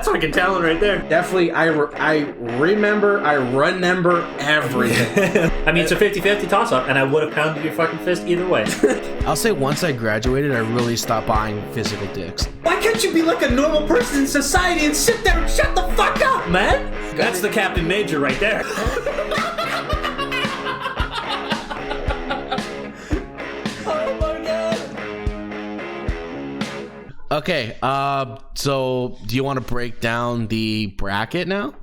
That's fucking talent right there. Definitely, I remember everything. I mean, it's a 50-50 toss-up, and I would have pounded your fucking fist either way. I'll say once I graduated, I really stopped buying physical dicks. Why can't you be like a normal person in society and sit there and shut the fuck up, man? That's the Captain Major right there. Okay, so do you want to break down the bracket now?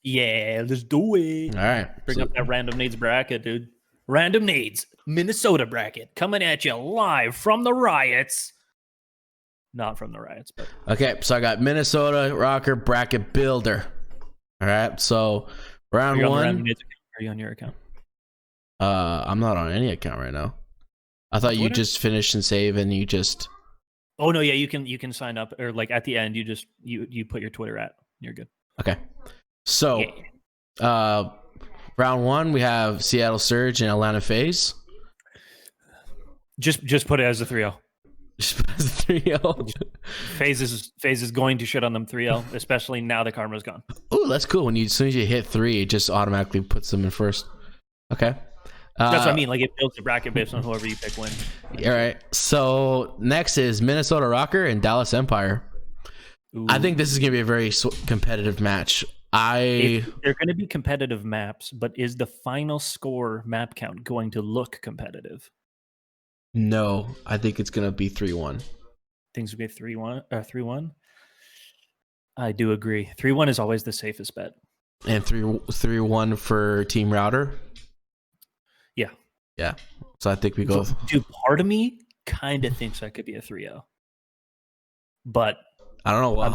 Yeah, let's do it. All right. Bring up that Random Nades bracket, dude. Random Nades, Minnesota bracket, coming at you live from the riots. Not from the riots, but... Okay, so I got Minnesota Rocker bracket builder. All right, so round one. Are you on your account? I'm not on any account right now. I thought you just finished and save and you just... Oh no, yeah, you can sign up, or like at the end, you put your Twitter at. You're good. Okay, so round one we have Seattle Surge and Atlanta FaZe. Just put it as a 3-0. Just put it as a 3-0. FaZe is going to shit on them 3-0, especially now that Karma's gone. Oh, that's cool. As soon as you hit 3, it just automatically puts them in first. Okay. That's what I mean. Like, it builds the bracket based on whoever you pick win. All right. So next is Minnesota Rocker and Dallas Empire. Ooh. I think this is going to be a very competitive match. They're going to be competitive maps, but is the final score map count going to look competitive? No, I think it's going to be 3-1. Things will be 3-1. I do agree. 3-1 is always the safest bet. And 3-1 for Team Router. Yeah. So I think we go. Dude, part of me kind of thinks that could be a 3-0. But I don't know. I'm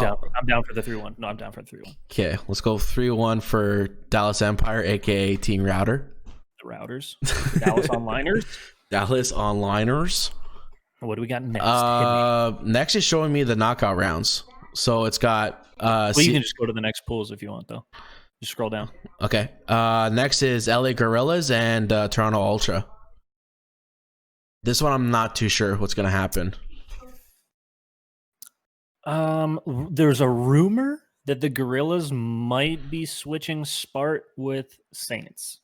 down for the 3-1. No, I'm down for the 3-1. Okay, let's go 3-1 for Dallas Empire, aka Team Router. The Routers. Dallas Onliners. Dallas Onliners. What do we got next? Next is showing me the knockout rounds. So it's got. Well, you can just go to the next pools if you want, though. Just scroll down. Okay. Next is LA Gorillas and Toronto Ultra. This one, I'm not too sure what's going to happen. There's a rumor that the Gorillas might be switching Spart with Saints.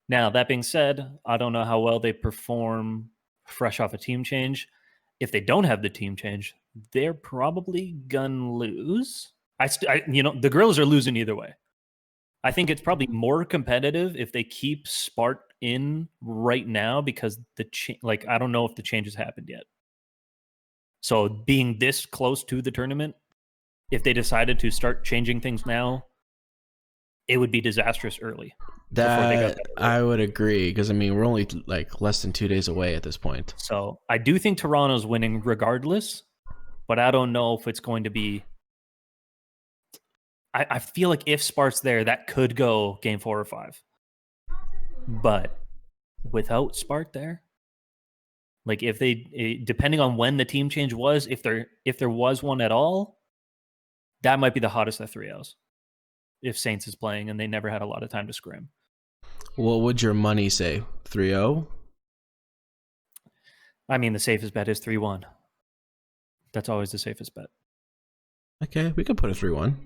Now, that being said, I don't know how well they perform fresh off a team change. If they don't have the team change, they're probably gonna lose. The Gorillas are losing either way. I think it's probably more competitive if they keep Spart in right now because I don't know if the change has happened yet. So being this close to the tournament, if they decided to start changing things now, it would be disastrous early. That I would agree because we're only like less than 2 days away at this point. So I do think Toronto's winning regardless, but I don't know if it's going to be. I feel like if Spart's there, that could go game 4 or 5. But without Spart there, like if they, depending on when the team change was, if there was one at all, that might be the hottest of 3-0s. If Saints is playing and they never had a lot of time to scrim. What would your money say? 3-0? I mean, the safest bet is 3-1. That's always the safest bet. Okay, we can put a 3-1.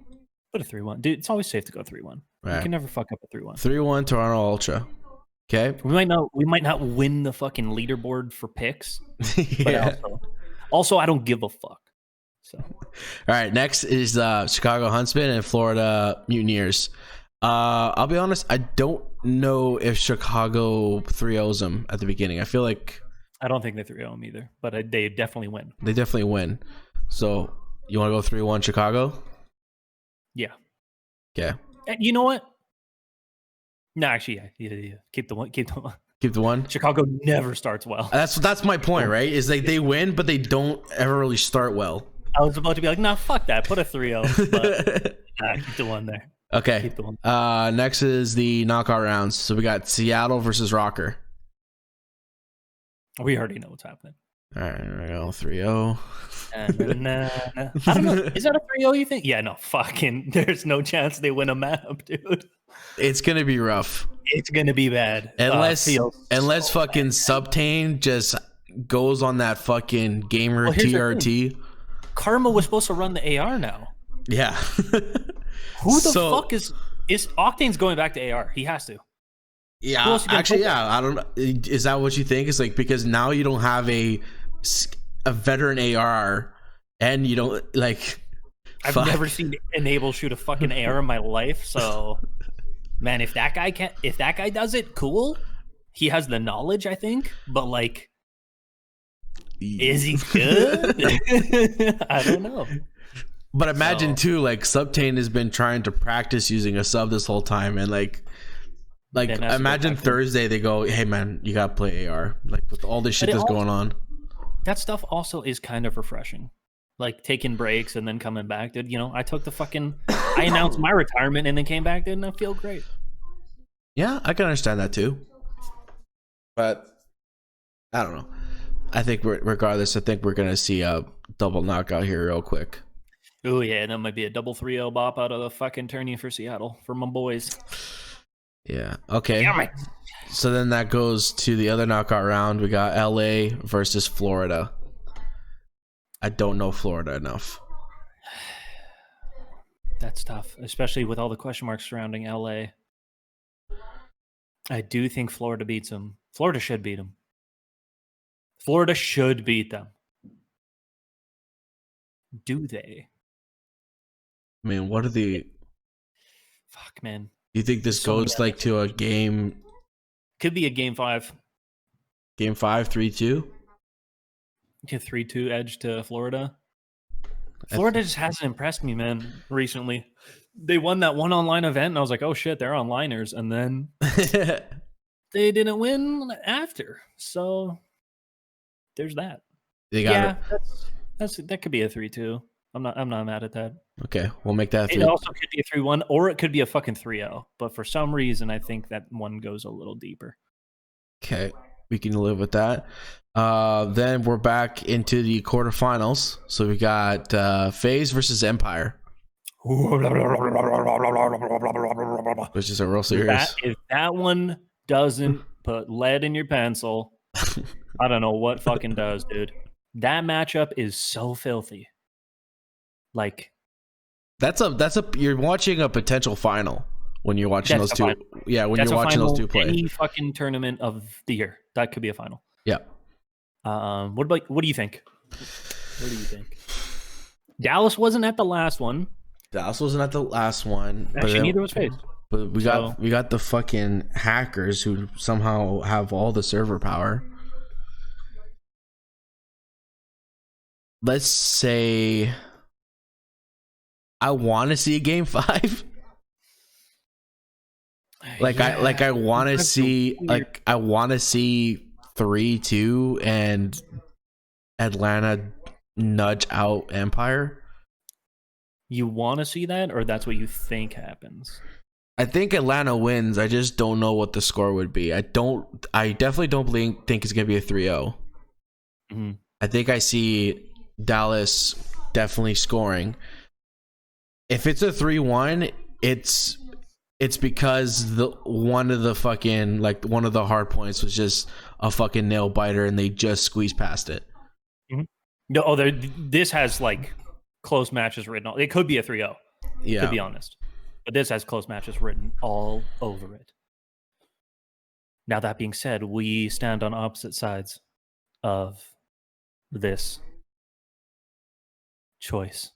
Put a 3-1. Dude, it's always safe to go 3-1. Right. You can never fuck up a 3-1. 3-1 Toronto Ultra. Okay. We might not win the fucking leaderboard for picks. Yeah. But also I don't give a fuck. So all right, next is Chicago Huntsmen and Florida Mutineers. I'll be honest, I don't know if Chicago 3-0s them at the beginning. I feel like I don't think they 3-0 them either, but they definitely win. They definitely win. So you want to go 3-1 Chicago? Yeah. Okay. And you know what? No, actually, yeah. Keep the one. Keep the one. Chicago never starts well. That's my point, right? Is like they win, but they don't ever really start well. I was about to be like, nah, fuck that. Put a 3-0. But keep the one there. Okay. Keep the one. Next is the knockout rounds. So we got Seattle versus Rocker. We already know what's happening. All right, here we go. 3-0. I don't know. Is that a 3-0, you think? Yeah, no, fucking, there's no chance they win a map, dude. It's going to be rough. It's going to be bad. Unless fucking Subtane just goes on that fucking gamer TRT. Karma was supposed to run the AR now. Yeah. Who the fuck is Octane's going back to AR? He has to. Yeah, actually, yeah. I don't know. Is that what you think? It's like because now you don't have a veteran AR, and you don't like. I've never seen Enable shoot a fucking AR in my life. So, man, if that guy does it, cool. He has the knowledge, I think. But like, is he good? I don't know. But imagine too, like Subtane has been trying to practice using a sub this whole time, and like imagine Thursday they go, hey man, you gotta play AR, like with all this shit that's going on. That stuff also is kind of refreshing, like taking breaks and then coming back. Dude, you know, I announced my retirement and then came back, didn't I feel great? Yeah, I can understand that too, but I don't know. I think regardless, I think we're gonna see a double knockout here real quick. Oh yeah, that might be a double 3-0 bop out of the fucking tourney for Seattle for my boys. Yeah. Okay. So then that goes to the other knockout round. We got LA versus Florida. I don't know Florida enough. That's tough, especially with all the question marks surrounding LA. I do think Florida beats them. Florida should beat them. Florida should beat them. Do they? I mean, what are the... Fuck, man. Do you think this goes like to a game? Could be a game 5. Game 5, 3-2? 3-2 edge to Florida. Florida just hasn't impressed me, man, recently. They won that one online event, and I was like, oh shit, they're onliners. And then they didn't win after. So there's that. That could be a 3-2. I'm not mad at that. Okay, we'll make that. It also could be a 3-1, or it could be a fucking 3-0. But for some reason, I think that one goes a little deeper. Okay, we can live with that. Then we're back into the quarterfinals. So we got FaZe versus Empire, which is a real serious. If that one doesn't put lead in your pencil, I don't know what fucking does, dude. That matchup is so filthy. Like, that's a you're watching a potential final when you're watching those two. Final. Yeah, when you're watching those two play. Any fucking tournament of the year, that could be a final. Yeah. What do you think? What do you think? Dallas wasn't at the last one. Actually, neither was FaZe. But we got the fucking hackers who somehow have all the server power. Let's say I want to see a game 5. I want to see 3-2 and Atlanta nudge out Empire. You want to see that, or that's what you think happens? I think Atlanta wins. I just don't know what the score would be. I definitely don't think it's gonna be a 3-0. Mm-hmm. I think I see Dallas definitely scoring. If it's a 3-1, it's because one of the hard points was just a fucking nail biter and they just squeezed past it. Mm-hmm. No, this has like close matches written all. It could be a 3-0. Yeah, to be honest, but this has close matches written all over it. Now that being said, we stand on opposite sides of this choice.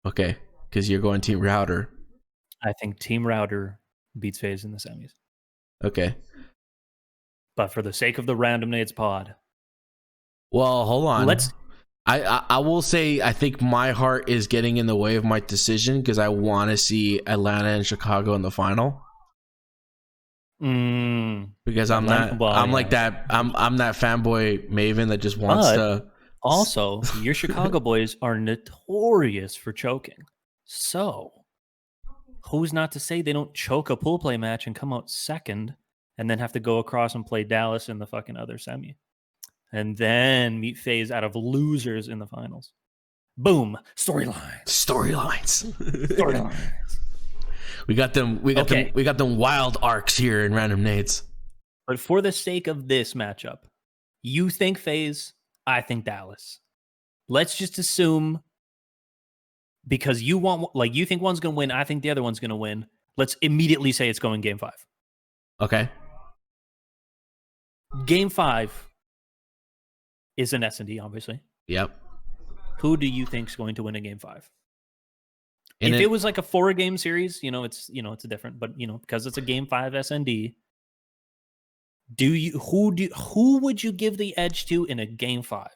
Okay, because you're going Team Router. I think Team Router beats FaZe in the semis. Okay. But for the sake of the Random Nades pod. Well, hold on. I will say I think my heart is getting in the way of my decision because I want to see Atlanta and Chicago in the final. Because I'm that fanboy Maven that just wants to. Also, your Chicago boys are notorious for choking. So, who's not to say they don't choke a pool play match and come out second and then have to go across and play Dallas in the fucking other semi? And then meet FaZe out of losers in the finals. Boom. Storylines. We got them wild arcs here in Random Nades. But for the sake of this matchup, you think FaZe, I think Dallas. Let's just assume because you think one's going to win. I think the other one's going to win. Let's immediately say it's going game 5. Okay. Game 5 is an S&D, obviously. Yep. Who do you think's going to win in game 5? If it was like a 4-game series, it's different, but because it's a game 5 SND, who would you give the edge to in a game 5?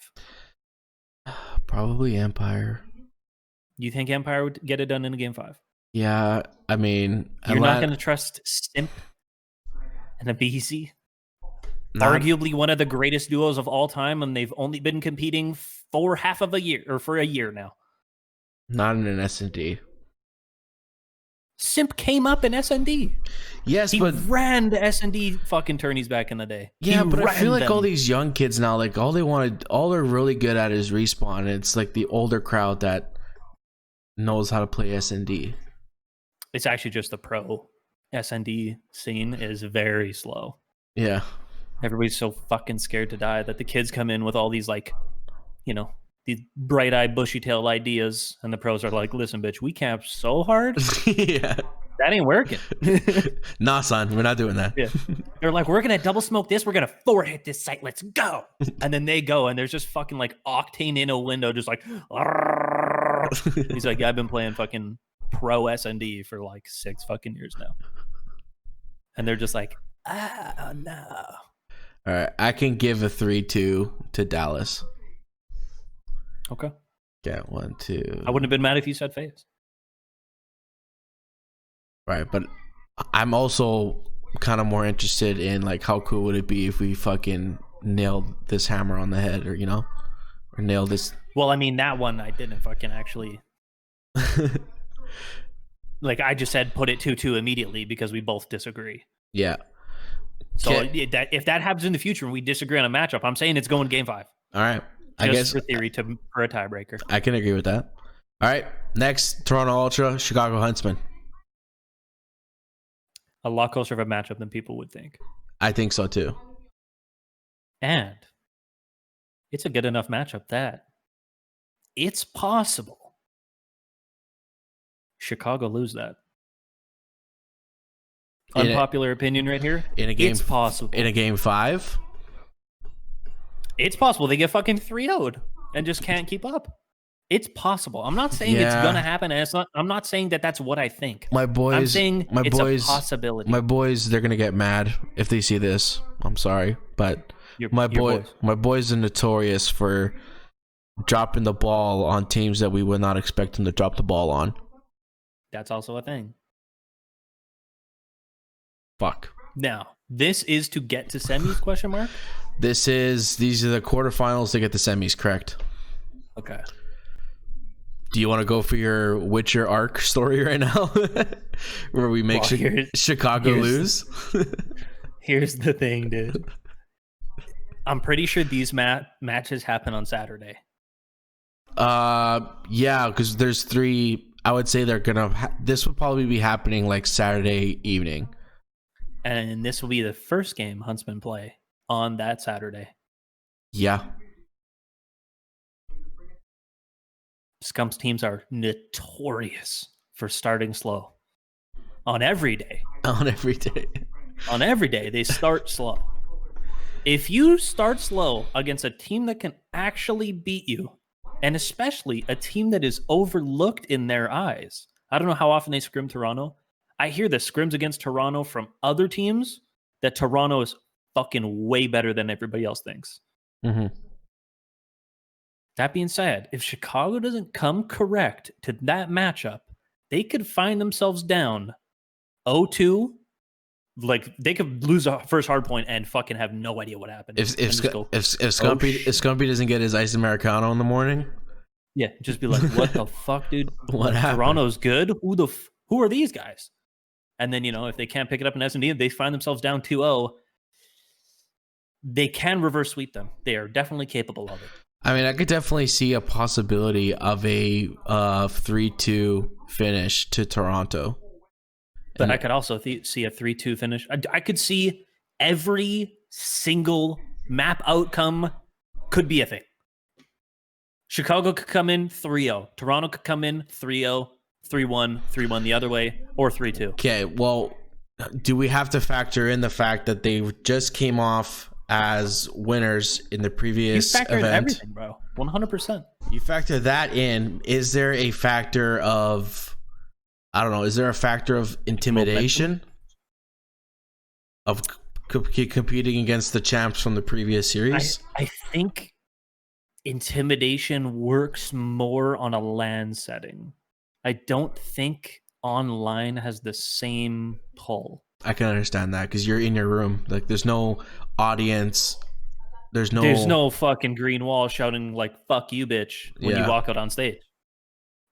Probably Empire. You think Empire would get it done in a game 5? Yeah, I mean, you're not going to trust Stimp and a BC? Arguably one of the greatest duos of all time, and they've only been competing for half of a year, or for a year now. Not in an S&D. Simp came up in S&D. Yes, he ran the S&D fucking tourneys back in the day. Yeah, but I feel like all these young kids now, like all they're really good at is respawn. And it's like the older crowd that knows how to play S&D. It's actually just the pro S&D scene is very slow. Yeah. Everybody's so fucking scared to die that the kids come in with all these these bright-eyed, bushy-tailed ideas, and the pros are like, "Listen, bitch, we camp so hard, yeah, that ain't working." Nah, son, we're not doing that. Yeah, they're like, "We're gonna double smoke this. We're gonna 4-hit this site. Let's go!" And then they go, and there's just fucking like Octane in a window, just like. He's like, yeah, "I've been playing fucking pro S&D for like 6 fucking years now," and they're just like, "Ah, no." All right, I can give a 3-2 to Dallas. Okay. Yeah, 1-2. I wouldn't have been mad if you said FaZe. Right, but I'm also kind of more interested in like how cool would it be if we fucking nailed this hammer on the head, or or nailed this. Well, I mean, that one I didn't fucking actually. Like I just said, put it 2-2 immediately because we both disagree. Yeah. So if that happens in the future and we disagree on a matchup, I'm saying it's going game 5. All right. I guess for theory for a tiebreaker. I can agree with that. All right. Next, Toronto Ultra, Chicago Huntsmen. A lot closer of a matchup than people would think. I think so too. And it's a good enough matchup that it's possible Chicago lose that. Unpopular opinion right here. It's possible. In a game 5? It's possible they get fucking 3-0'd and just can't keep up. It's possible. I'm not saying it's gonna happen, and I'm not saying that that's what I think. My boys, I'm saying it's a possibility. My boys, they're gonna get mad if they see this. I'm sorry, but my boys are notorious for dropping the ball on teams that we would not expect them to drop the ball on. That's also a thing. Fuck. Now, this is to get to semis? Question mark. These are the quarterfinals to get the semis, correct? Okay. Do you want to go for your Witcher arc story right now, where we make Chicago lose? Here's the thing, dude. I'm pretty sure these matches happen on Saturday. Yeah, because there's 3. I would say they're gonna. This would probably be happening like Saturday evening. And this will be the first game Huntsmen play on that Saturday. Yeah. Scump's teams are notorious for starting slow. On every day. On every day. On every day, they start slow. If you start slow against a team that can actually beat you, and especially a team that is overlooked in their eyes. I don't know how often they scrim Toronto. I hear the scrims against Toronto from other teams that Toronto is fucking way better than everybody else thinks. Mm-hmm. That being said, if Chicago doesn't come correct to that matchup, they could find themselves down 0-2. Like, they could lose a first hard point and fucking have no idea what happened. doesn't get his iced Americano in the morning, yeah, just be like, what the fuck, dude? What happened? Toronto's good? Who are these guys? And then, if they can't pick it up in S&D, they find themselves down 2-0, they can reverse sweep them. They are definitely capable of it. I mean, I could definitely see a possibility of a 3-2 finish to Toronto. But I could also see a 3-2 finish. I could see every single map outcome could be a thing. Chicago could come in 3-0. Toronto could come in 3-0, 3-1, 3-1 the other way, or 3-2. Okay, well, do we have to factor in the fact that they just came off as winners in the previous You factor in event? everything, bro. 100%. You factor that in. Is there a factor of, I don't know, is there a factor of intimidation? Of competing against the champs from the previous series? I think intimidation works more on a LAN setting. I don't think online has the same pull. I can understand that because you're in your room. Like, there's no audience. There's no fucking green wall shouting like "fuck you, bitch" when you walk out on stage.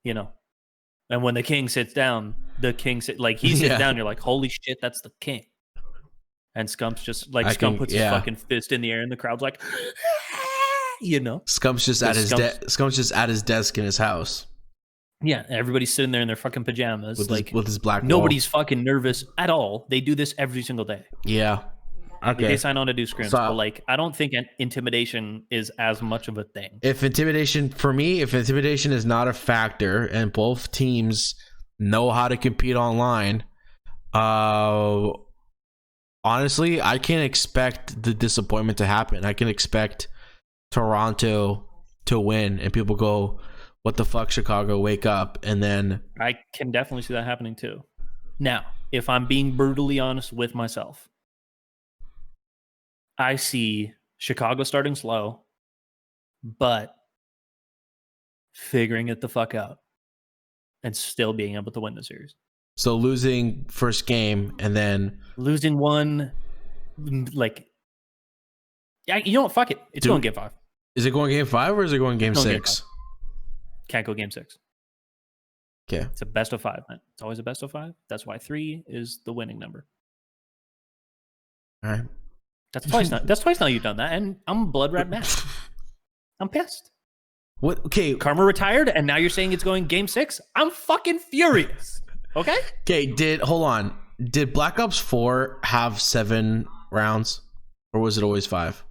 You know, and when the king sits down, he sits down. You're like, holy shit, that's the king. And Scump's just like puts his fucking fist in the air, and the crowd's like, you know, Scump's just at his desk in his house. Yeah, everybody's sitting there in their fucking pajamas, with his black. Nobody's fucking nervous at all. They do this every single day. Yeah, okay. They sign on to do scrims, but like, I don't think intimidation is as much of a thing. If intimidation is not a factor, and both teams know how to compete online, honestly, I can expect the disappointment to happen. I can expect Toronto to win, and people go, "What the fuck, Chicago? Wake up!" And then I can definitely see that happening too. Now, if I'm being brutally honest with myself, I see Chicago starting slow, but figuring it the fuck out and still being able to win the series. So losing first game and then losing one, like, yeah, you know what? Fuck it. It's going game 5. Is it going game 5 or is it going game 6? Can't go game 6. Okay. It's a best of 5, man. It's always a best of 5. That's why 3 is the winning number. All right. That's twice now you've done that, and I'm blood red mad. I'm pissed. What? Okay. Karma retired, and now you're saying it's going game 6? I'm fucking furious. Okay? Okay, hold on. Did Black Ops 4 have 7 rounds? Or was it always 5?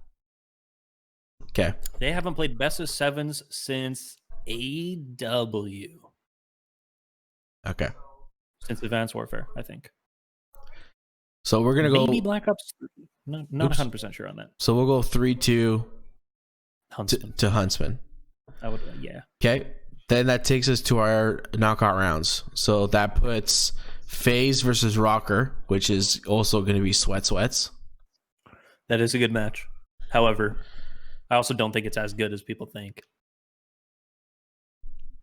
Okay. They haven't played best of 7s since AW. Okay. Since Advanced Warfare, I think. So we're going to go... Maybe Black Ops 3. Not 100% sure on that. So we'll go 3-2 Huntsman. to Huntsman. I would, yeah. Okay. Then that takes us to our knockout rounds. So that puts FaZe versus Rocker, which is also going to be sweats. That is a good match. However, I also don't think it's as good as people think.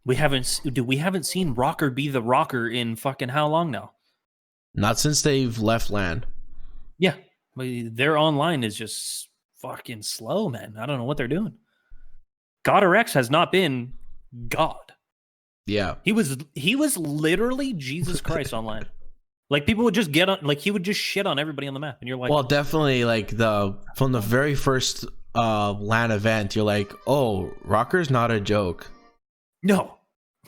We haven't seen Rocker be the Rocker in fucking how long now? Not since they've left LAN. Yeah. Their online is just fucking slow, man. I don't know what they're doing. God Rex has not been God. Yeah. He was literally Jesus Christ online. Like, people would just get on, like, he would just shit on everybody on the map, and you're like, well, definitely, like, from the very first LAN event, you're like, oh, Rocker's not a joke. No.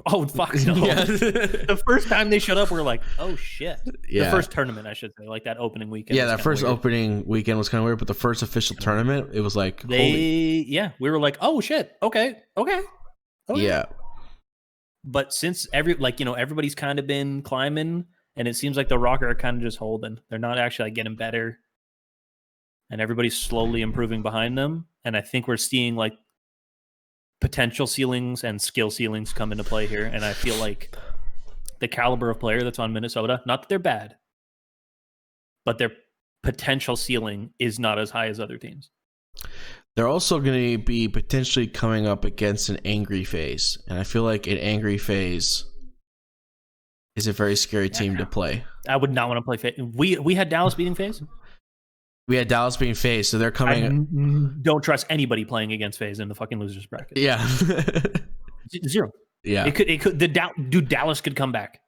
Oh, fuck no. Yeah. The first time they showed up, we were like, oh shit. Yeah. The first tournament, I should say, like that opening weekend. Yeah, that first opening weekend was kind of weird, but the first official tournament, it was like, we were like, oh shit, okay. Yeah. But since everybody's kind of been climbing, and it seems like the Rocker are kind of just holding. They're not actually like getting better, and everybody's slowly improving behind them. And I think we're seeing like potential ceilings and skill ceilings come into play here. And I feel like the caliber of player that's on Minnesota, not that they're bad, but their potential ceiling is not as high as other teams. They're also going to be potentially coming up against an angry FaZe. And I feel like an angry FaZe is a very scary team to play. I would not want to play FaZe. We had Dallas beating FaZe. We had Dallas being FaZe, so they're coming. I don't trust anybody playing against FaZe in the fucking losers bracket. Yeah. 0. Yeah. It could. Dallas could come back.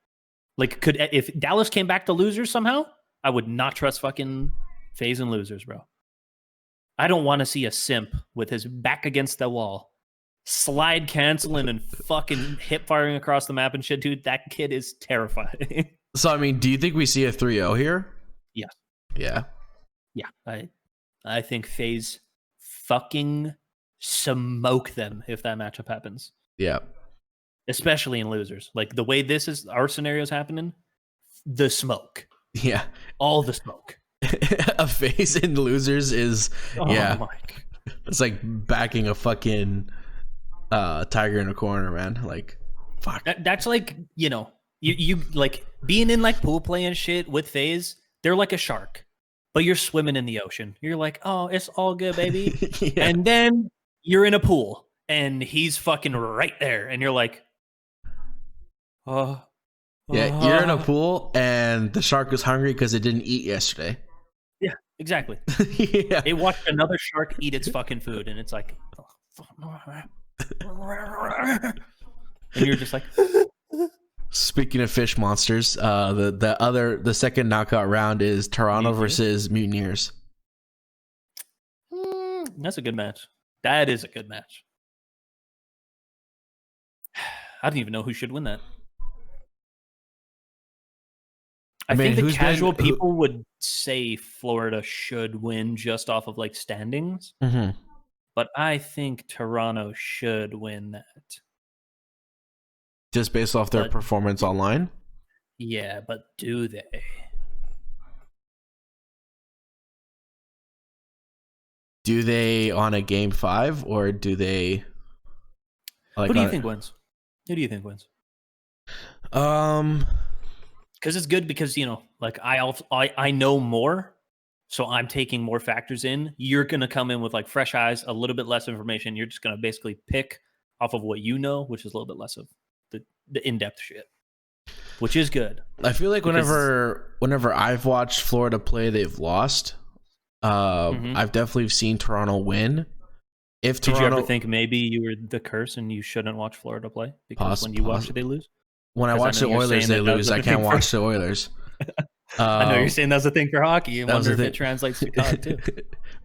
Like, if Dallas came back to losers somehow, I would not trust fucking FaZe and losers, bro. I don't want to see a simp with his back against the wall, slide canceling and fucking hip firing across the map and shit, dude. That kid is terrifying. So, I mean, do you think we see a 3-0 here? Yes. Yeah. Yeah. I think FaZe fucking smoke them if that matchup happens. Yeah. Especially in losers. Like the way this is, our scenario is happening, the smoke. Yeah. All the smoke. A face in losers is, My. It's like backing a fucking tiger in a corner, man. Like, fuck. That's like, you like being in like pool play and shit with FaZe, they're like a shark, but you're swimming in the ocean. You're like, oh, it's all good, baby. Yeah. And then you're in a pool and he's fucking right there. And you're like, yeah, you're in a pool and the shark was hungry because it didn't eat yesterday. Yeah, exactly. Yeah. It watched another shark eat its fucking food and it's like, and you're just like, speaking of fish monsters, the second knockout round is Toronto versus Mutineers. That's a good match. That is a good match. I don't even know who should win that. I think the casual people would say Florida should win just off of like standings, but I think Toronto should win that. Just based off their performance online? Yeah, but do they? Do they on a game 5 or do they? Like, who do you think wins? Who do you think wins? Because it's good because like I know more, so I'm taking more factors in. You're gonna come in with like fresh eyes, a little bit less information. You're just gonna basically pick off of what you know, which is a little bit less of the in-depth shit, which is good. I feel like whenever I've watched Florida play, they've lost. I've definitely seen Toronto win. Did you ever think maybe you were the curse and you shouldn't watch Florida play because when you watch it, they lose? When I watch the Oilers, they lose. I can't watch the Oilers. I know you're saying that's a thing for hockey. I wonder if it translates to COD too.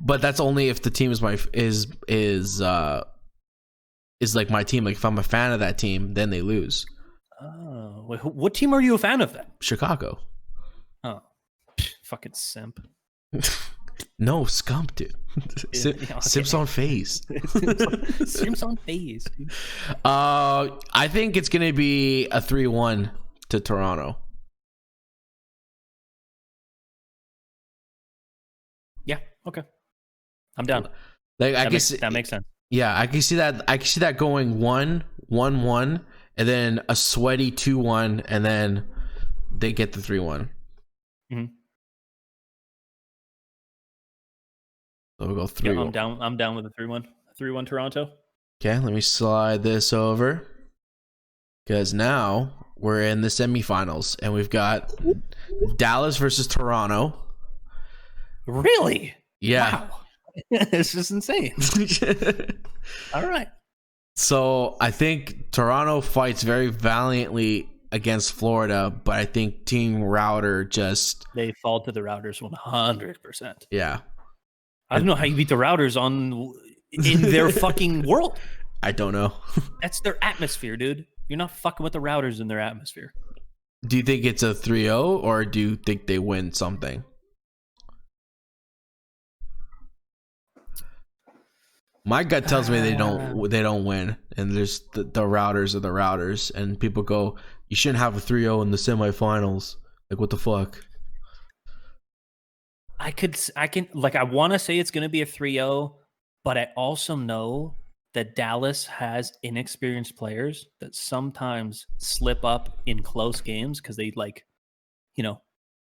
But that's only if the team is like my team. Like if I'm a fan of that team, then they lose. Oh, wait, what team are you a fan of then? Chicago. Oh, fucking simp. No, scump, dude. Simps on FaZe. Simps on FaZe, dude. I think it's gonna be a 3-1 to Toronto. Yeah. Okay. I'm down. Like that makes sense. Yeah, I can see that. I can see that going 1-1, and then a sweaty 2-1, and then they get the 3-1. Mm-hmm. So we'll go 3. Yeah, I'm down with the 3-1. 3-1 Toronto. Okay, let me slide this over. Because now we're in the semifinals and we've got Dallas versus Toronto. Really? Yeah. Wow. It's just insane. All right. So I think Toronto fights very valiantly against Florida, but I think Team Router they fall to the Routers 100%. Yeah. I don't know how you beat the Routers in their fucking world. I don't know. That's their atmosphere, dude. You're not fucking with the Routers in their atmosphere. Do you think it's a 3-0 or do you think they win something? My gut tells me they don't win, and there's the Routers are the Routers, and people go, you shouldn't have a 3-0 in the semifinals. Like, what the fuck? I want to say it's going to be a 3-0, but I also know that Dallas has inexperienced players that sometimes slip up in close games because they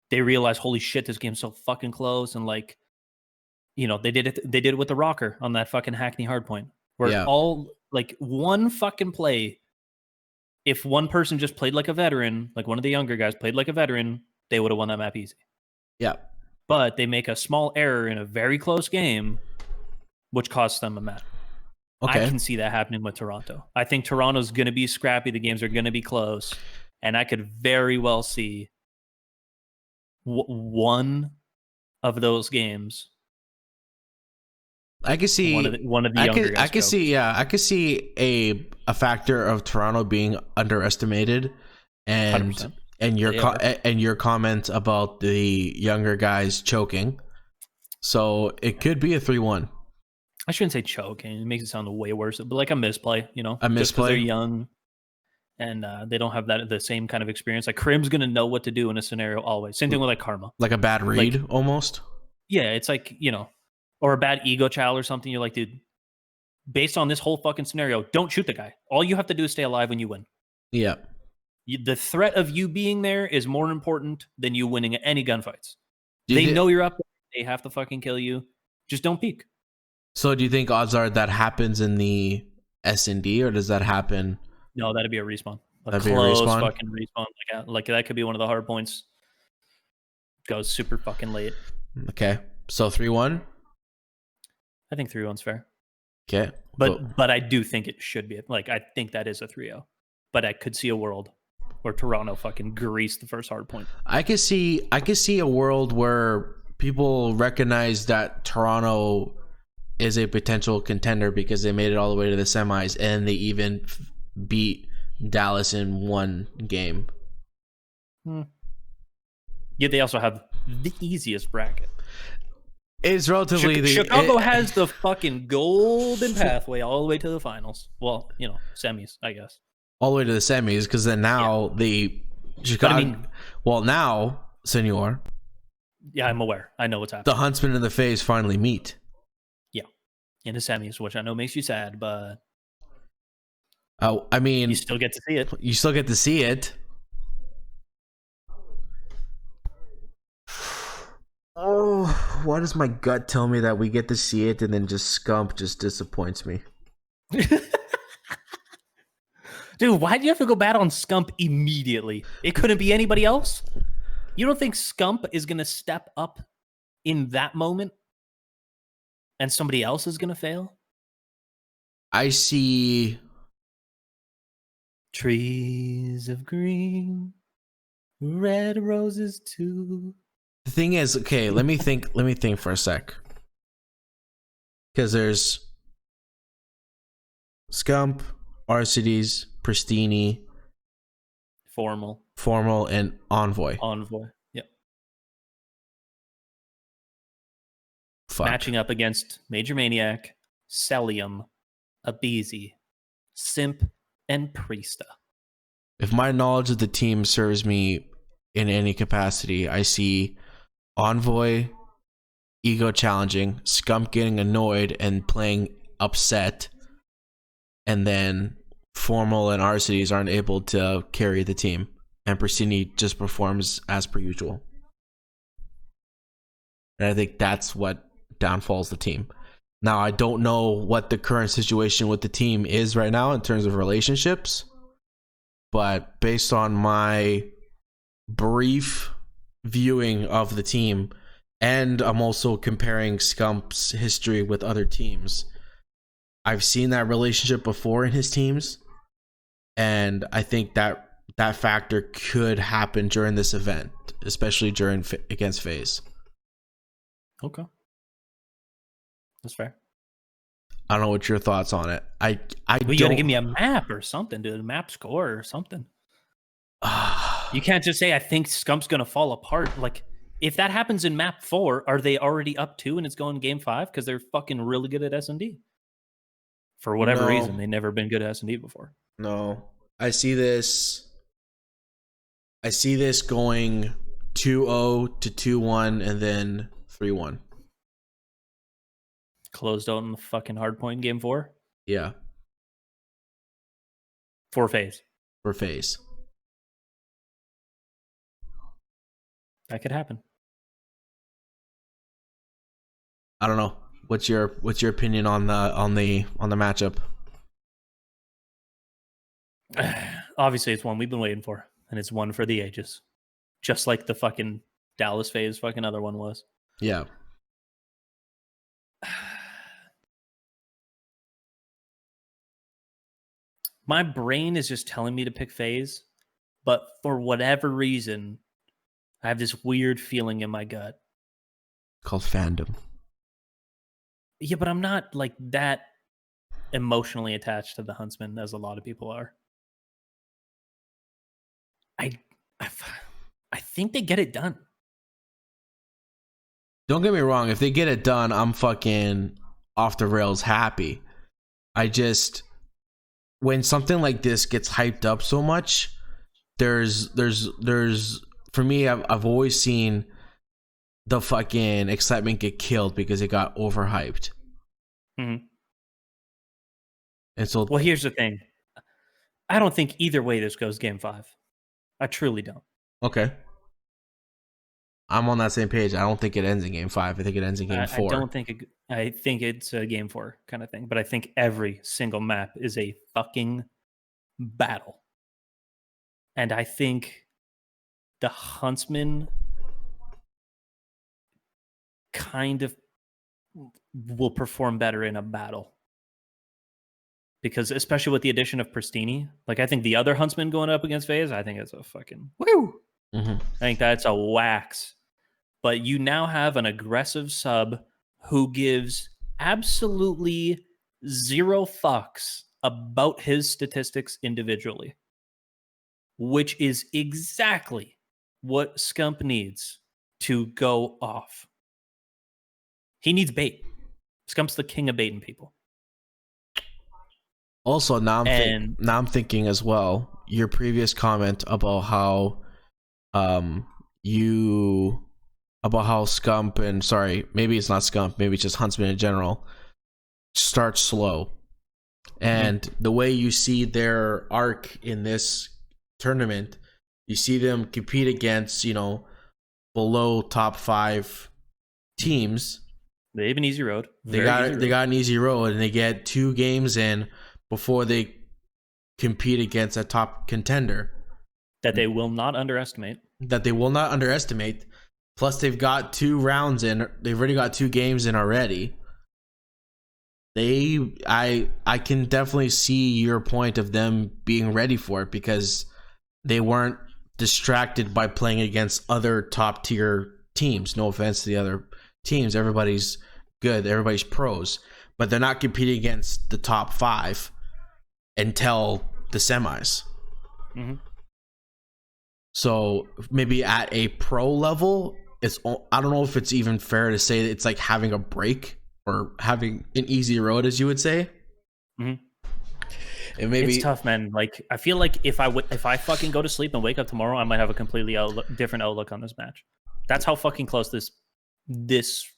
they realize, holy shit, this game's so fucking close, and they did it with the rocker on that fucking Hackney hardpoint where all one fucking play, if one person just played like a veteran, like one of the younger guys played like a veteran, they would have won that map easy. Yeah. But they make a small error in a very close game, which costs them a map. Okay. I can see that happening with Toronto. I think Toronto's going to be scrappy. The games are going to be close. And I could very well see one of those games. I could see one of the younger guys. I could see a factor of Toronto being underestimated, and 100%. And your comment about the younger guys choking. So it could be a 3-1. I shouldn't say choke. It makes it sound way worse, but like a misplay, you know, A just because they're misplay? young and they don't have the same kind of experience. Like Krim's gonna know what to do in a scenario always. Same thing with like Karma. Like a bad read, Like, almost? yeah, it's like, you know, or a bad ego child or something. You're like, dude, based on this whole fucking scenario, don't shoot the guy. All you have to do is stay alive when you win. Yeah. The threat of you being there is more important than you winning any gunfights. Do you They thi- know you're up there. They have to fucking kill you. Just don't peek. So do you think odds are that happens in the S&D, or does that happen? No, that'd be a respawn. A That'd be a close respawn? fucking respawn. Like that could be one of the hard points. Goes super fucking late. Okay. So 3-1? I think 3-1's fair. Okay. But I do think it should be. Like, I think that is a 3-0. But I could see a world where Toronto fucking greased the first hard point. I could see a world where people recognize that Toronto is a potential contender because they made it all the way to the semis, and they even beat Dallas in one game. Yet they also have the easiest bracket. It's relatively Chicago has the fucking golden pathway all the way to the finals. Well, you know, semis, I guess. all the way to the semis, because then now the Chicago. But I mean, well, now, Senor, yeah, I'm aware. I know what's happening. the Huntsman and the Fays finally meet. Yeah, in the semis, which I know makes you sad, but I mean, you still get to see it. You still get to see it. Oh, why does my gut tell me that we get to see it and then just Scump just disappoints me? Dude, why do you have to go bad on Scump immediately? It couldn't be anybody else? You don't think Scump is going to step up in that moment and somebody else is going to fail? I see trees of green, red roses too. The thing is, okay, let me think for a sec. Because there's Scump, Arcides, Pristini, Formal, and Envoy. Yep. Fuck. Matching up against Major Maniac, Celium, Abizi, Simp, and Priesta. If my knowledge of the team serves me in any capacity, I see Envoy ego challenging, Scump getting annoyed and playing upset, and then Formal and Arcides aren't able to carry the team, and Pristini just performs as per usual. And I think that's what downfalls the team. Now, I don't know what the current situation with the team is right now in terms of relationships, but based on my brief viewing of the team, and I'm also comparing Scump's history with other teams, I've seen that relationship before in his teams, and I think that factor could happen during this event, especially against FaZe. Okay, that's fair. I don't know what your thoughts on it. You gotta give me a map or something, dude. A map score or something. You can't just say, I think Scump's going to fall apart. Like, if that happens in map 4, are they already up 2 and it's going game 5? Because they're fucking really good at S&D. For whatever reason, they've never been good at S&D before. No. I see this going 2-0 to 2-1 and then 3-1. Closed out in the fucking hard point in game 4? Yeah. For FaZe. For FaZe. That could happen. I don't know. What's your opinion on the matchup? Obviously, it's one we've been waiting for, and it's one for the ages. Just like the fucking Dallas FaZe fucking other one was. Yeah. My brain is just telling me to pick FaZe, but for whatever reason, I have this weird feeling in my gut. Called fandom. Yeah, but I'm not like that emotionally attached to the Huntsman as a lot of people are. I think they get it done. Don't get me wrong. If they get it done, I'm fucking off the rails happy. I just, when something like this gets hyped up so much, there's for me, I've always seen the fucking excitement get killed because it got overhyped. Mm-hmm. And so, well, here's the thing. I don't think either way this goes game 5. I truly don't. Okay. I'm on that same page. I don't think it ends in game 5. I think it ends in game 4. I think it's a game 4 kind of thing. But I think every single map is a fucking battle. And I think the Huntsman kind of will perform better in a battle. Because especially with the addition of Pristini, like I think the other Huntsman going up against FaZe, I think it's a fucking woo. Mm-hmm. I think that's a wax. But you now have an aggressive sub who gives absolutely zero fucks about his statistics individually, which is exactly what Scump needs to go off. He needs bait. Scump's the king of baiting people. Also, now I'm thinking as well, your previous comment about how Scump and, sorry, maybe it's not Scump, maybe it's just Huntsman in general, start slow. And the way you see their arc in this tournament, you see them compete against, below top 5 teams. They have an easy road. They got an easy road, and they get 2 games in before they compete against a top contender that they will not underestimate. Plus, they've got 2 rounds in. They've already got 2 games in already. I can definitely see your point of them being ready for it because they weren't distracted by playing against other top tier teams. No offense to the other teams. Everybody's good. Everybody's pros. But they're not competing against the top 5 until the semis. Mm-hmm. So maybe at a pro level, I don't know if it's even fair to say that it's like having a break or having an easy road, as you would say. Mm-hmm. And maybe it's tough, man. Like I feel like if I fucking go to sleep and wake up tomorrow, I might have a completely different outlook on this match. That's how fucking close these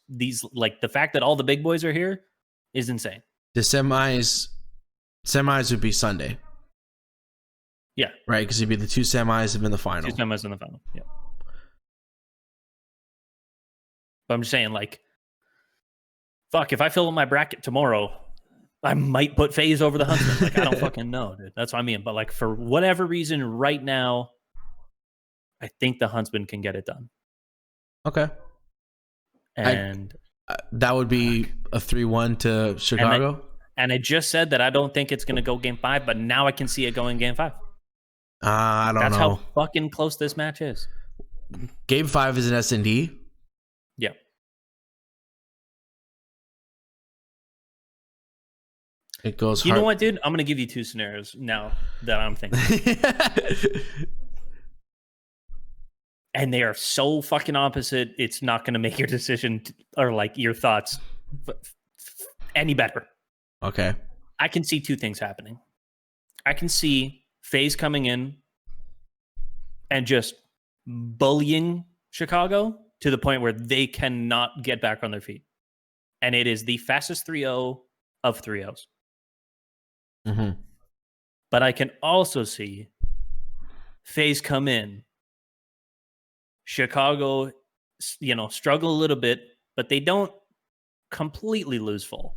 like the fact that all the big boys are here is insane. The semis would be Sunday. Yeah. Right, because it'd be the 2 semis and then the final. 2 semis in the final. Yeah. But I'm just saying, like, fuck, if I fill up my bracket tomorrow, I might put FaZe over the Huntsman. Like, I don't fucking know, dude. That's what I mean. But like for whatever reason, right now, I think the Huntsman can get it done. Okay. And that would be a 3-1 to Chicago. And I just said that I don't think it's going to go game 5, but now I can see it going game 5. I don't know. That's how fucking close this match is. Game 5 is an S&D. Yeah. It goes. You know what, dude? I'm going to give you 2 scenarios now that I'm thinking. And they are so fucking opposite. It's not going to make your decision or like your thoughts any better. Okay. I can see 2 things happening. I can see FaZe coming in and just bullying Chicago to the point where they cannot get back on their feet. And it is the fastest 3-0 of 3-0s. Mm-hmm. But I can also see FaZe come in, Chicago, struggle a little bit, but they don't completely lose full.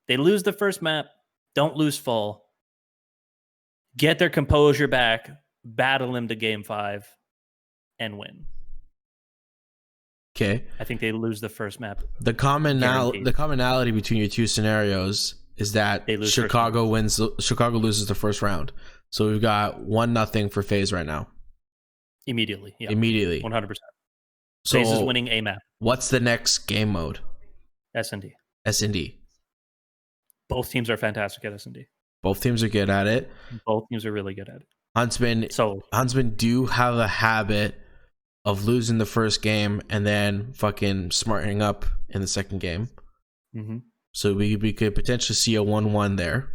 They lose the first map, don't lose full, get their composure back, battle him to game 5, and win. Okay. I think they lose the first map. The commonality between your 2 scenarios is that Chicago loses the first round. So we've got 1-0 for FaZe right now. Immediately. Yeah. 100%. So FaZe is winning a map. What's the next game mode? S&D. S&D. Both teams are fantastic at S&D. Both teams are good at it. Both teams are really good at it. Huntsman do have a habit of losing the first game and then fucking smartening up in the second game. Mm-hmm. So we could potentially see a 1-1 there.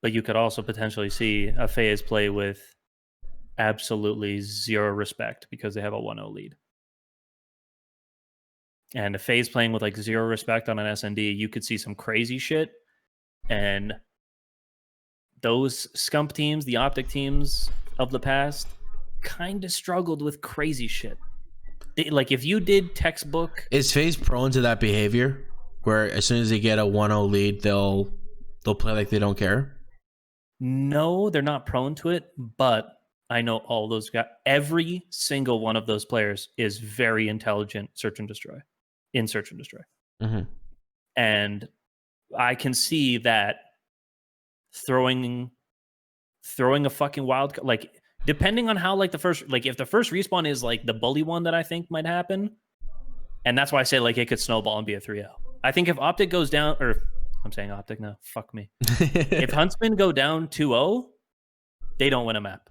But you could also potentially see a FaZe play with absolutely zero respect because they have a 1-0 lead. And if FaZe playing with like zero respect on an SND, you could see some crazy shit. And those scump teams, the Optic teams of the past, kind of struggled with crazy shit. Like if you did textbook, is FaZe prone to that behavior where as soon as they get a 1-0 lead, they'll play like they don't care? No, they're not prone to it, but I know all those guys. Every single one of those players is very intelligent search and destroy. Mm-hmm. And I can see that throwing a fucking wild, like depending on how like the first, like if the first respawn is like the bully one that I think might happen, and that's why I say like it could snowball and be a 3-0. I think if Optic goes down, or I'm saying Optic now, fuck me. If Huntsmen go down 2-0, they don't win a map.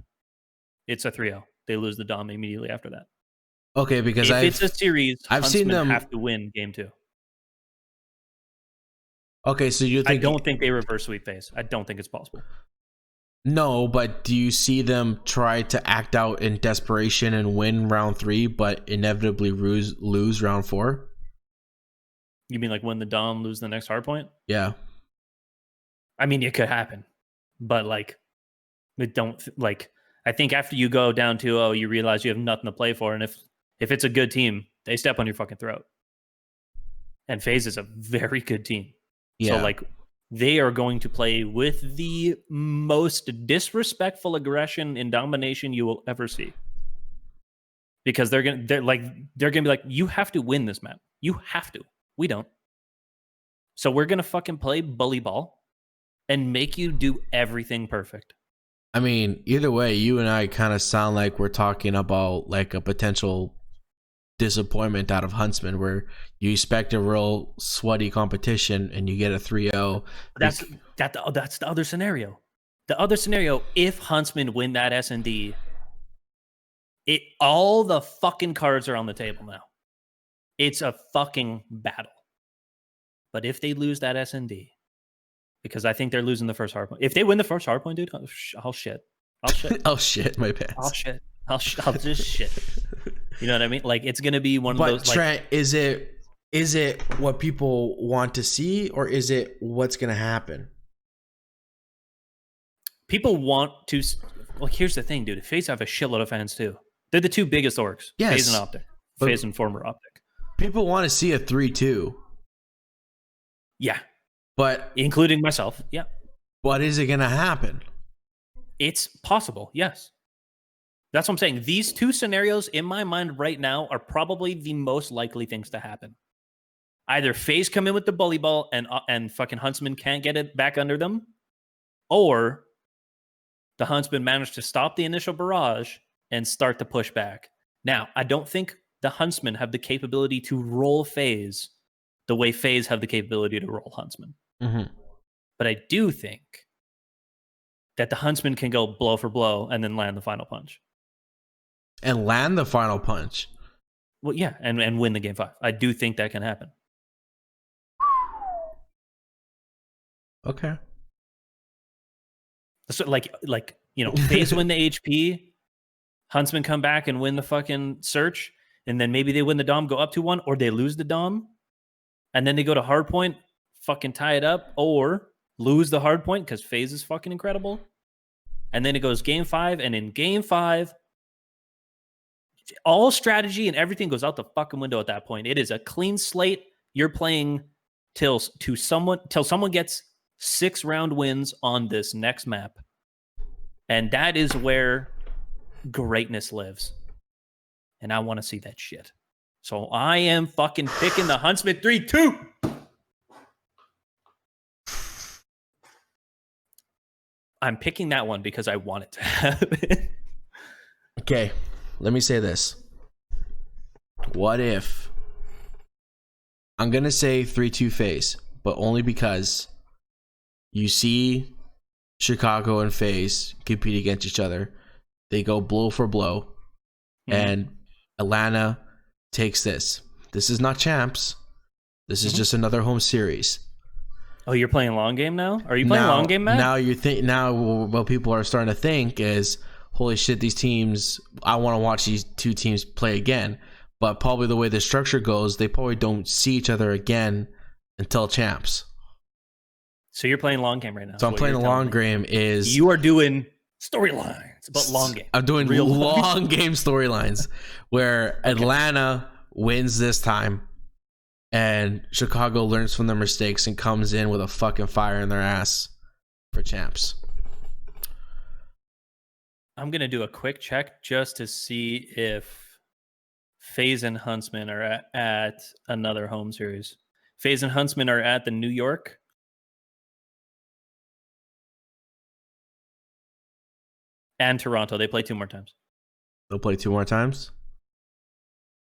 It's a 3-0. They lose the Dom immediately after that. Okay, because if it's a series, I've Huntsmen seen them have to win game 2. Okay, so you think I don't think they reverse sweep FaZe. I don't think it's possible. No, but do you see them try to act out in desperation and win round 3, but inevitably lose round 4? You mean like when the Dom lose the next hardpoint? Yeah. I mean, it could happen, but like, it don't like. I think after you go down 2-0, you realize you have nothing to play for, and if it's a good team, they step on your fucking throat. And FaZe is a very good team. Yeah. So like, they are going to play with the most disrespectful aggression and domination you will ever see. Because they're gonna be like, you have to win this map. You have to. We don't. So we're gonna fucking play bully ball and make you do everything perfect. I mean, either way, you and I kind of sound like we're talking about like a potential disappointment out of Huntsman, where you expect a real sweaty competition and you get a 3-0. That's the other scenario. The other scenario, if Huntsman win that SND, all the fucking cards are on the table now. It's a fucking battle. But if they lose that SND, because I think they're losing the first hardpoint. If they win the first hardpoint, dude, I'll shit. I'll shit my pants. I'll just shit. You know what I mean? Like, it's gonna be one of those. But Trent, is it what people want to see, or is it what's gonna happen? People want to. Like, here's the thing, dude. FaZe have a shitload of fans too. They're the two biggest orgs. Yes, FaZe and Optic. FaZe and former Optic. People want to see a 3-2. Yeah. But including myself, yeah. But is it gonna happen? It's possible, yes. That's what I'm saying. These two scenarios in my mind right now are probably the most likely things to happen. Either FaZe come in with the bully ball and fucking Huntsman can't get it back under them, or the Huntsman managed to stop the initial barrage and start to push back. Now, I don't think the Huntsman have the capability to roll FaZe the way FaZe have the capability to roll Huntsman. Mm-hmm. But I do think that the Huntsman can go blow for blow and then land the final punch. And land the final punch? Well, yeah, and win the game 5. I do think that can happen. Okay. So like you know, FaZe win the HP, Huntsman come back and win the fucking search, and then maybe they win the Dom, go up 2-1, or they lose the Dom, and then they go to hardpoint, fucking tie it up, or lose the hardpoint because FaZe is fucking incredible. And then it goes game 5, and in game 5, all strategy and everything goes out the fucking window at that point. It is a clean slate. You're playing till someone gets 6 round wins on this next map. And that is where greatness lives. And I want to see that shit. So I am fucking picking the Huntsman 3-2. I'm picking that one because I want it to happen. Okay, let me say this. What if... I'm going to say 3-2 FaZe, but only because you see Chicago and FaZe compete against each other. They go blow for blow. And Atlanta takes this. This is not champs. This is just another home series. Oh, you're playing long game now? Are you playing long game, Matt? Now what people are starting to think is, holy shit, these teams, I want to watch these two teams play again. But probably the way the structure goes, they probably don't see each other again until champs. So you're playing long game right now. So I'm playing the long game. Is you are doing storylines, but long game. I'm doing long game storylines where Atlanta wins this time and Chicago learns from their mistakes and comes in with a fucking fire in their ass for champs. I'm going to do a quick check just to see if FaZe and Huntsman are at another home series. FaZe and Huntsman are at the New York. And Toronto. They play 2 more times. They'll play 2 more times?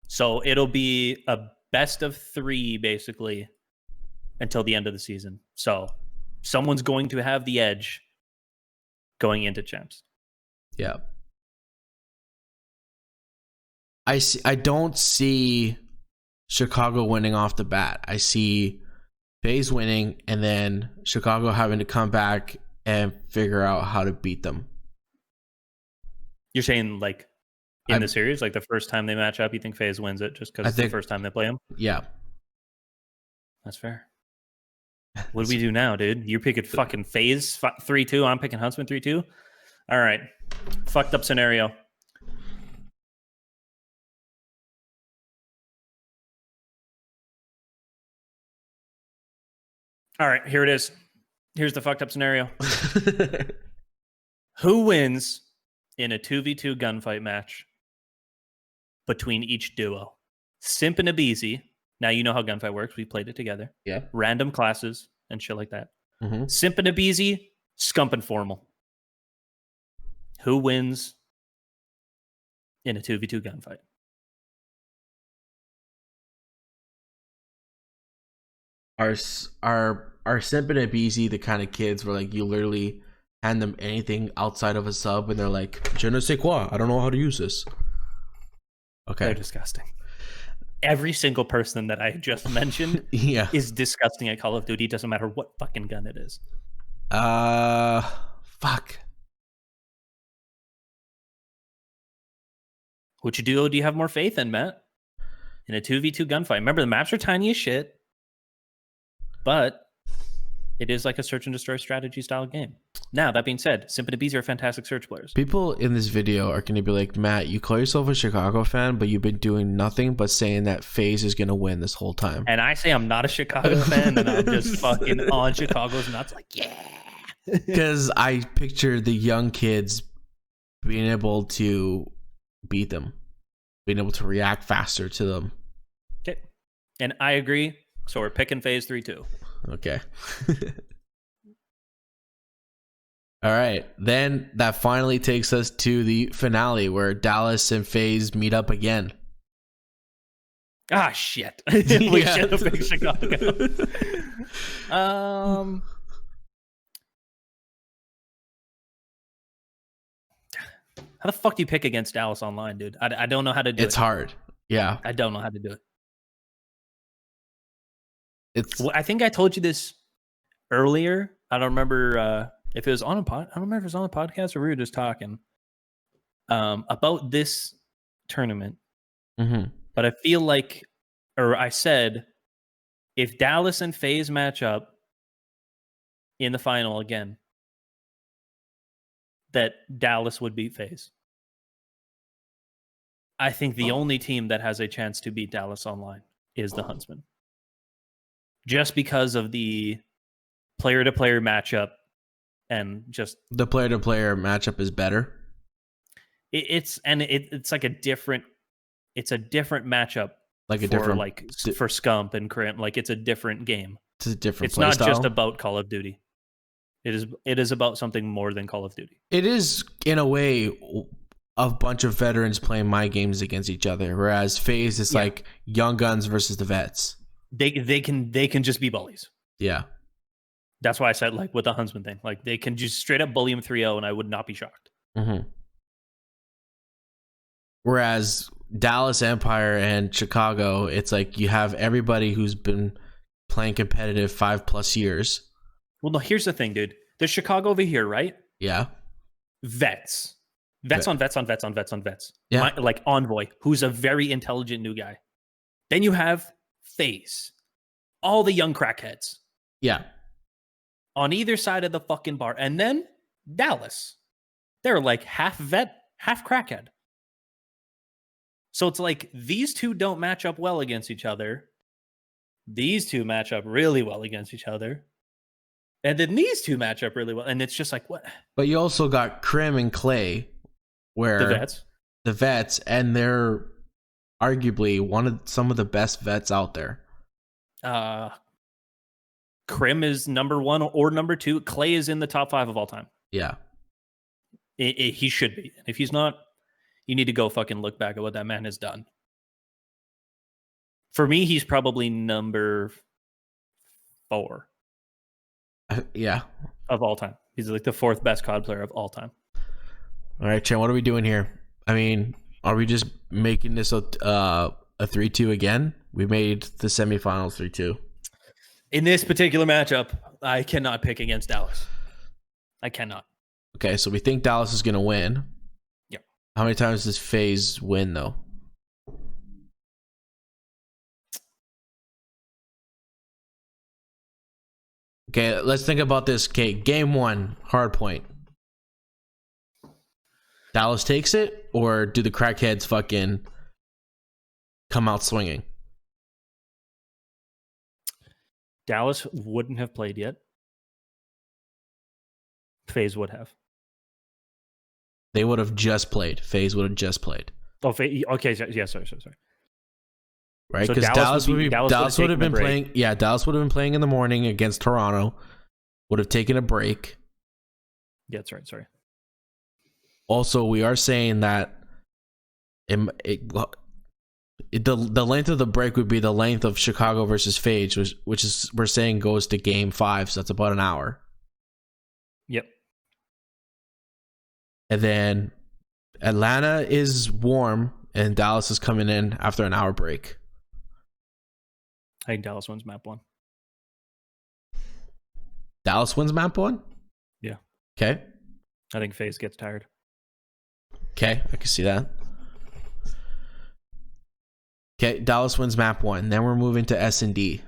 So it'll be a best of 3, basically, until the end of the season. So someone's going to have the edge going into champs. Yeah. I don't see Chicago winning off the bat. I see FaZe winning and then Chicago having to come back and figure out how to beat them. You're saying like in the series, like the first time they match up, you think FaZe wins it just because it's the first time they play them? Yeah. That's fair. What do we do now, dude? You're picking fucking FaZe 3-2. I'm picking Huntsman 3-2. All right. Fucked up scenario. All right, here it is. Here's the fucked up scenario. Who wins in a 2v2 gunfight match between each duo? Simp and Abizi. Now you know how gunfight works. We played it together. Yeah. Random classes and shit like that. Mm-hmm. Simp and Abizi, Scump and Formal. Who wins in a 2v2 gunfight? Are Simp and Abizi the kind of kids where like you literally hand them anything outside of a sub and they're like, je ne sais quoi, I don't know how to use this? Okay. They're disgusting. Every single person that I just mentioned is disgusting at Call of Duty. Doesn't matter what fucking gun it is. Fuck. Which duo do you have more faith in, Matt? In a 2v2 gunfight. Remember, the maps are tiny as shit. But it is like a search and destroy strategy style game. Now, that being said, Simp and Abizi are fantastic search players. People in this video are going to be like, Matt, you call yourself a Chicago fan, but you've been doing nothing but saying that FaZe is going to win this whole time. And I say I'm not a Chicago fan, and I'm just fucking on Chicago's nuts like, yeah. Because I picture the young kids being able to beat them, being able to react faster to them. Okay. And I agree. So we're picking FaZe 3-2. Okay. All right. Then that finally takes us to the finale where Dallas and FaZe meet up again. Ah, shit. We should have picked Chicago. How the fuck do you pick against Dallas online, dude? I don't know how to do it. It's hard. Yeah. I don't know how to do it. Well, I think I told you this earlier. I don't remember if it was on a pod. I don't remember if it was on a podcast or we were just talking about this tournament. Mm-hmm. But I feel like, or I said, if Dallas and FaZe match up in the final again, that Dallas would beat FaZe. I think the only team that has a chance to beat Dallas online is the Huntsmen. Just because of the player-to-player matchup and just... The player-to-player matchup is better? It's like a different... It's a different matchup. Like a different... Like, for Scump and Crimp. Like, it's a different game. It's a different It's play not style? just about Call of Duty. It is about something more than Call of Duty. It is, in a way, a bunch of veterans playing my games against each other, whereas FaZe is like young guns versus the vets. They can just be bullies. Yeah. That's why I said, like, with the Huntsman thing. Like, they can just straight up bully him 3-0, and I would not be shocked. Mm-hmm. Whereas Dallas Empire and Chicago, it's like you have everybody who's been playing competitive 5+ years. Well, no, here's the thing, dude. There's Chicago over here, right? Yeah. Vets Vet. on vets. Yeah. Like Envoy, who's a very intelligent new guy. Then you have FaZe. All the young crackheads. Yeah. On either side of the fucking bar. And then Dallas. They're like half vet, half crackhead. So it's like these two don't match up well against each other. These two match up really well against each other. And then these two match up really well. And it's just like, what? But you also got Crim and Clay, where the vets, and they're arguably some of the best vets out there. Crim is number 1 or number 2. Clay is in the top 5 of all time. Yeah. He should be. And if he's not, you need to go fucking look back at what that man has done. For me, he's probably number 4. Yeah. Of all time. He's like the 4th best COD player of all time. All right, Chen, what are we doing here? I mean, are we just making this a 3-2 again? We made the semifinals 3-2. In this particular matchup, I cannot pick against Dallas. I cannot. Okay, so we think Dallas is going to win. Yep. How many times does FaZe win, though? Okay, let's think about this. Okay, game 1, hard point. Dallas takes it, or do the crackheads fucking come out swinging? Dallas wouldn't have played yet. FaZe would have. They would have just played. FaZe would have just played. Oh, okay. Yeah, sorry. Right, So because Dallas would have been playing. Yeah, Dallas would have been playing in the morning against Toronto. Would have taken a break. Yeah, that's right. Sorry. Also, we are saying that the length of the break would be the length of Chicago versus FaZe, which is we're saying goes to game 5, so that's about an hour. Yep. And then Atlanta is warm, and Dallas is coming in after an hour break. I think Dallas wins map 1. Dallas wins map 1? Yeah. Okay. I think FaZe gets tired. Okay, I can see that. Okay, Dallas wins map 1. Then we're moving to S&D.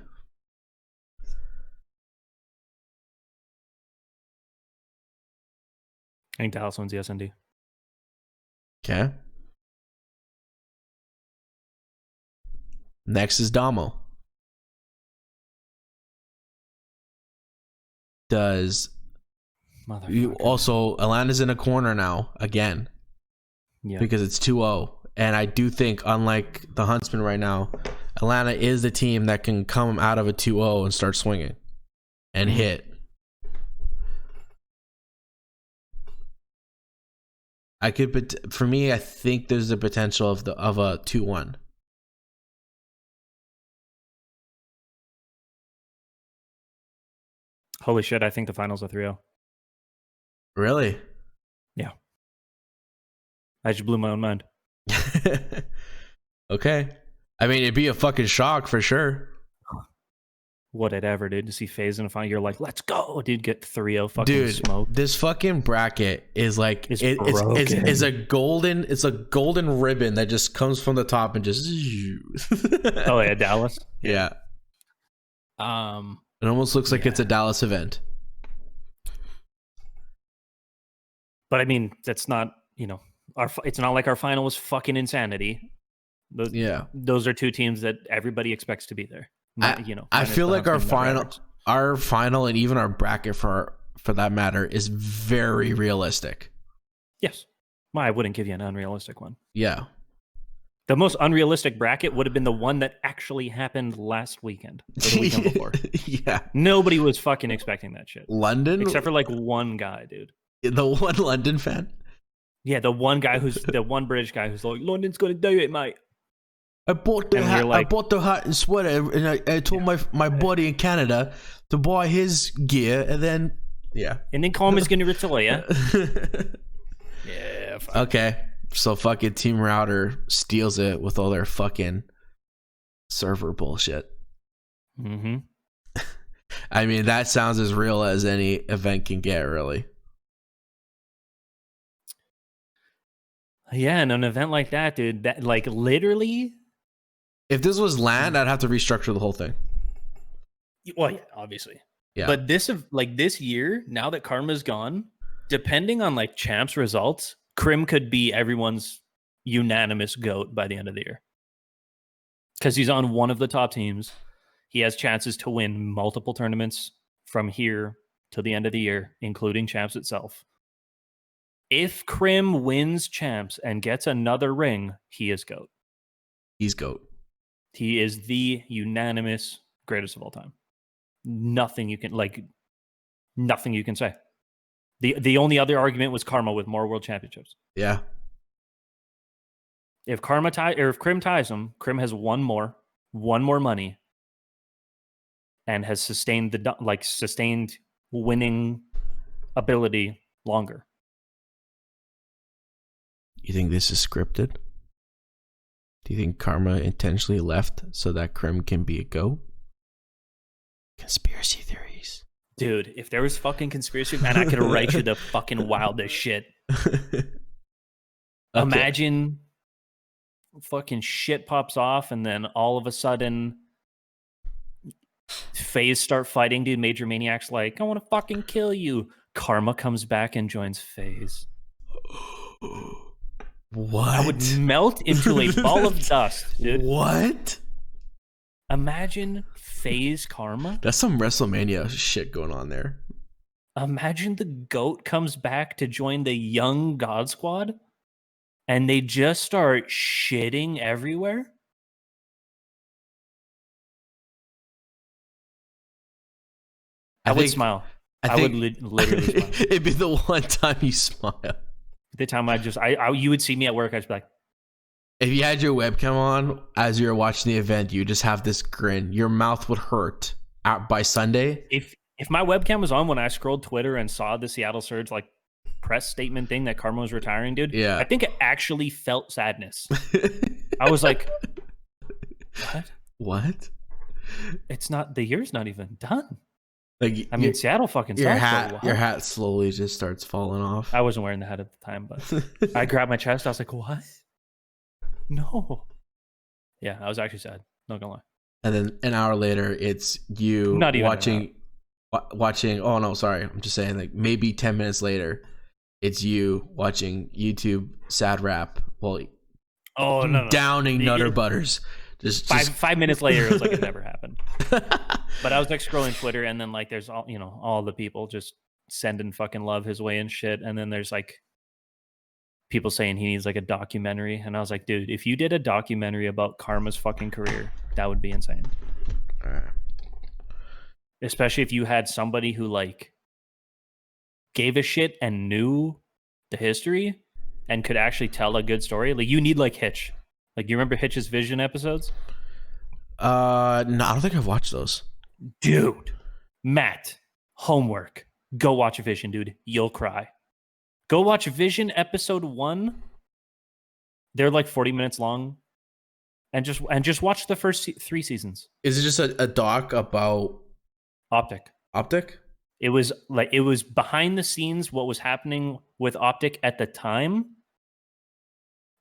I think Dallas wins the S&D. Okay. Next is Damo. Also, Atlanta's in a corner now again. Yeah. Because it's 2-0. And I do think, unlike the Huntsman right now, Atlanta is the team that can come out of a 2-0 and start swinging and hit. For me, I think there's the potential of a 2-1. Holy shit, I think the finals are 3-0. Really? Yeah. I just blew my own mind. Okay. I mean, it'd be a fucking shock for sure. What it ever did to see FaZe in a final, you're like, let's go, dude. Get 3-0 fucking smoke. This fucking bracket is like it's a golden ribbon that just comes from the top and just Oh yeah, Dallas. Yeah. It almost looks like it's a Dallas event. But I mean, that's not, it's not like our final was fucking insanity. Those are two teams that everybody expects to be there. I feel like our final and even our bracket for that matter is very realistic. Yes. Well, I wouldn't give you an unrealistic one. Yeah. The most unrealistic bracket would have been the one that actually happened last weekend or the weekend before. Yeah. Nobody was fucking expecting that shit. London? Except for like one guy, dude. The one London fan? Yeah, the one British guy who's like, London's gonna do it, mate. I bought the hat and sweater, and I told my buddy in Canada to buy his gear, and then and then Coleman's gonna retire. Yeah. Fuck. Okay, so fucking Team Router steals it with all their fucking server bullshit. Mm-hmm. I mean, that sounds as real as any event can get, really. Yeah, and an event like that, dude, that like literally. If this was land, I'd have to restructure the whole thing. Well, yeah, obviously. Yeah. But this year, now that Karma's gone, depending on like champs results, Krim could be everyone's unanimous GOAT by the end of the year. Because he's on one of the top teams. He has chances to win multiple tournaments from here to the end of the year, including champs itself. If Krim wins champs and gets another ring, he is GOAT. He's GOAT. He is the unanimous greatest of all time. Nothing you can say. The only other argument was Karma with more world championships. Yeah. If Krim ties him, Krim has one more money, and has sustained winning ability longer. You think this is scripted? Do you think Karma intentionally left so that Krim can be a GOAT? Conspiracy theories. Dude, if there was fucking conspiracy, man, I could write you the fucking wildest shit. Okay. Imagine fucking shit pops off and then all of a sudden FaZe start fighting, dude. Major Maniac's like, I want to fucking kill you. Karma comes back and joins FaZe. What? I would melt into a ball of dust, dude. What? Imagine FaZe Karma. That's some WrestleMania shit going on there. Imagine the GOAT comes back to join the young God Squad and they just start shitting everywhere. I would smile. I would literally smile. It'd be the one time you smile. The time you would see me at work, I'd just be like, if you had your webcam on as you were watching the event, you just have this grin. Your mouth would hurt by Sunday. If my webcam was on when I scrolled Twitter and saw the Seattle Surge like press statement thing that Karma was retiring, dude, yeah, I think it actually felt sadness. I was like, what? It's not, the year's not even done. Like, I mean, Seattle fucking sucks. Your hat slowly just starts falling off. I wasn't wearing the hat at the time, but I grabbed my chest. I was like, what? No. Yeah, I was actually sad. Not gonna lie. And then an hour later, it's you not even watching. Oh no, sorry. I'm just saying, like maybe 10 minutes later, it's you watching YouTube sad rap. Well, no. Downing Nutter Butters. Just 5 minutes later, it was like it never happened. But I was like scrolling Twitter, and then like there's all the people just sending fucking love his way and shit, and then there's like people saying he needs like a documentary, and I was like, dude, if you did a documentary about Karma's fucking career, that would be insane. Especially if you had somebody who like gave a shit and knew the history and could actually tell a good story. Like you need like Hitch. Like you remember Hitch's Vision episodes? No, I don't think I've watched those. Dude, Matt, homework. Go watch Vision, dude. You'll cry. Go watch Vision episode 1. They're like 40 minutes long. And just watch the first 3 seasons. Is it just a doc about Optic? It was behind the scenes what was happening with Optic at the time.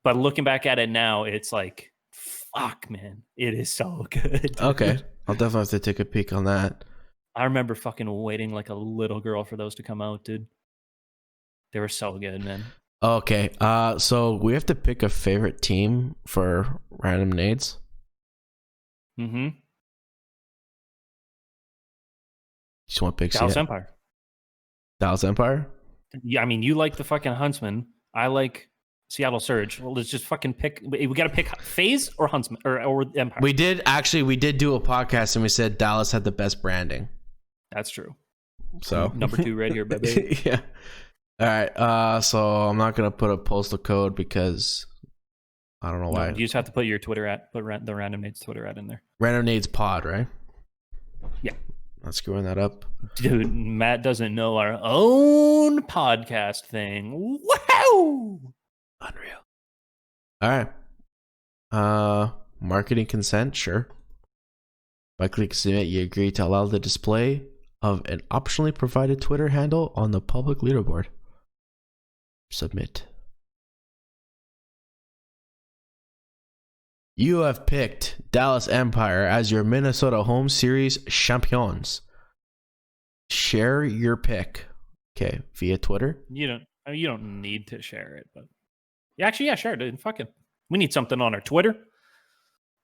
But looking back at it now, it's like, fuck, man. It is so good. Okay. I'll definitely have to take a peek on that. I remember fucking waiting like a little girl for those to come out, dude. They were so good, man. Okay. So we have to pick a favorite team for Random Nades. Mm-hmm. Just want to pick Dallas Empire. Dallas Empire? Yeah, I mean, you like the fucking Huntsman. I like Seattle Surge. Well, let's just fucking pick. We got to pick FaZe or Huntsman or Empire. We did do a podcast and we said Dallas had the best branding. That's true. So number 2 right here, baby. Yeah. All right. So I'm not gonna put a postal code because I don't know why. You just have to put your Twitter the Random Nades Twitter in there. Random Nades Pod, right? Yeah. Not screwing that up. Dude, Matt doesn't know our own podcast thing. Wow. Unreal. All right. Marketing consent, sure. By clicking submit, you agree to allow the display of an optionally provided Twitter handle on the public leaderboard. Submit. You have picked Dallas Empire as your Minnesota home series champions. Share your pick. Okay, via Twitter. You don't need to share it, but yeah, share it, dude. Fuck it. We need something on our Twitter.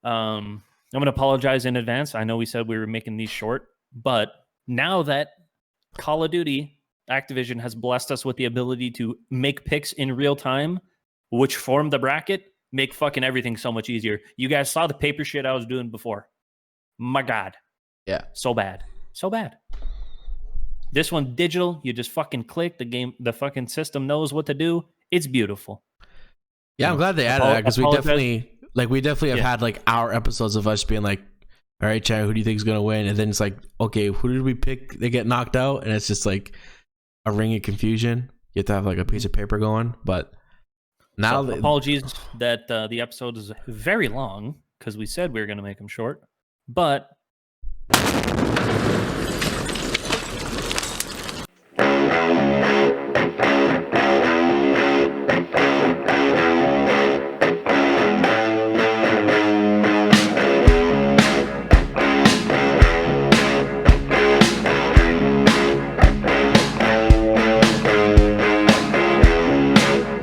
I'm gonna apologize in advance. I know we said we were making these short, but now that Call of Duty Activision has blessed us with the ability to make picks in real time, which form the bracket, make fucking everything so much easier. You guys saw the paper shit I was doing before. My God. Yeah. So bad. This one digital, you just fucking click the fucking system knows what to do. It's beautiful. Yeah, I'm glad they added that because we definitely have had like our episodes of us being like, all right, Chad, who do you think is gonna win? And then it's like, okay, who did we pick? They get knocked out, and it's just like a ring of confusion. You have to have like a piece of paper going, but now apologies that the episode is very long because we said we were gonna make them short, but